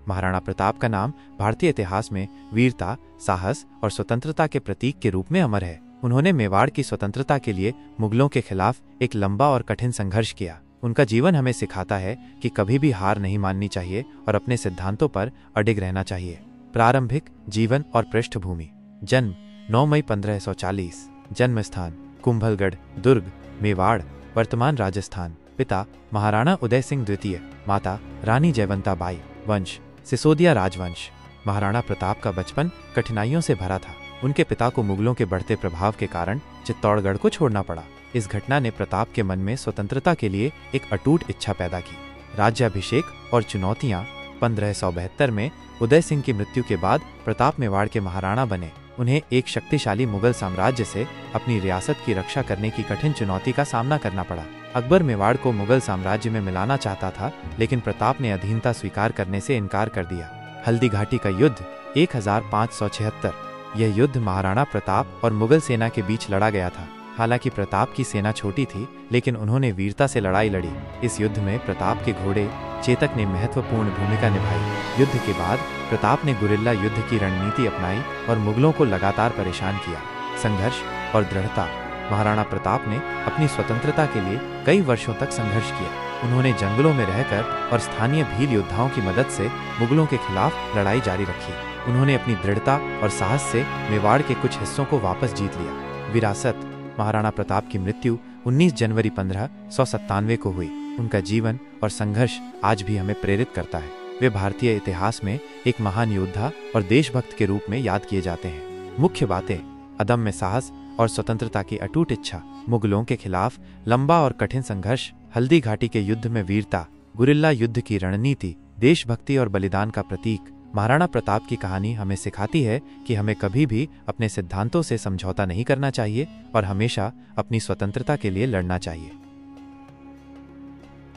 महाराणा प्रताप का नाम भारतीय इतिहास में वीरता, साहस और स्वतंत्रता के प्रतीक के रूप में अमर है। उन्होंने मेवाड़ की स्वतंत्रता के लिए मुगलों के खिलाफ एक लंबा और कठिन संघर्ष किया। उनका जीवन हमें सिखाता है कि कभी भी हार नहीं माननी चाहिए और अपने सिद्धांतों पर अडिग रहना चाहिए। प्रारंभिक जीवन और पृष्ठभूमि। जन्म 9 मई 1540। जन्म स्थान कुंभलगढ़ दुर्ग, मेवाड़, वर्तमान राजस्थान। पिता महाराणा उदय सिंह द्वितीय, माता रानी जयवंता बाई। वंश सिसोदिया राजवंश। महाराणा प्रताप का बचपन कठिनाइयों से भरा था। उनके पिता को मुगलों के बढ़ते प्रभाव के कारण चित्तौड़गढ़ को छोड़ना पड़ा। इस घटना ने प्रताप के मन में स्वतंत्रता के लिए एक अटूट इच्छा पैदा की। राज्याभिषेक और चुनौतियां। 1572 में उदय सिंह की मृत्यु के बाद प्रताप मेवाड़ के महाराणा बने। उन्हें एक शक्तिशाली मुगल साम्राज्य से अपनी रियासत की रक्षा करने की कठिन चुनौती का सामना करना पड़ा। अकबर मेवाड़ को मुगल साम्राज्य में मिलाना चाहता था, लेकिन प्रताप ने अधीनता स्वीकार करने से इनकार कर दिया। हल्दी घाटी का युद्ध 1576। यह युद्ध महाराणा प्रताप और मुगल सेना के बीच लड़ा गया था। हालांकि प्रताप की सेना छोटी थी, लेकिन उन्होंने वीरता से लड़ाई लड़ी। इस युद्ध में प्रताप के घोड़े चेतक ने महत्वपूर्ण भूमिका निभाई। युद्ध के बाद प्रताप ने गुरिल्ला युद्ध की रणनीति अपनाई और मुगलों को लगातार परेशान किया। संघर्ष और दृढ़ता। महाराणा प्रताप ने अपनी स्वतंत्रता के लिए कई वर्षों तक संघर्ष किया। उन्होंने जंगलों में रहकर और स्थानीय भील योद्धाओं की मदद से मुगलों के खिलाफ लड़ाई जारी रखी। उन्होंने अपनी दृढ़ता और साहस से मेवाड़ के कुछ हिस्सों को वापस जीत लिया। विरासत। महाराणा प्रताप की मृत्यु 19 जनवरी 1597 को हुई। उनका जीवन और संघर्ष आज भी हमें प्रेरित करता है। वे भारतीय इतिहास में एक महान योद्धा और देशभक्त के रूप में याद किए जाते हैं। मुख्य बातें: अदम्य साहस और स्वतंत्रता की अटूट इच्छा, मुगलों के खिलाफ लंबा और कठिन संघर्ष, हल्दी घाटी के युद्ध में वीरता, गुरिल्ला युद्ध की रणनीति, देशभक्ति और बलिदान का प्रतीक। महाराणा प्रताप की कहानी हमें सिखाती है कि हमें कभी भी अपने सिद्धांतों से समझौता नहीं करना चाहिए और हमेशा अपनी स्वतंत्रता के लिए लड़ना चाहिए।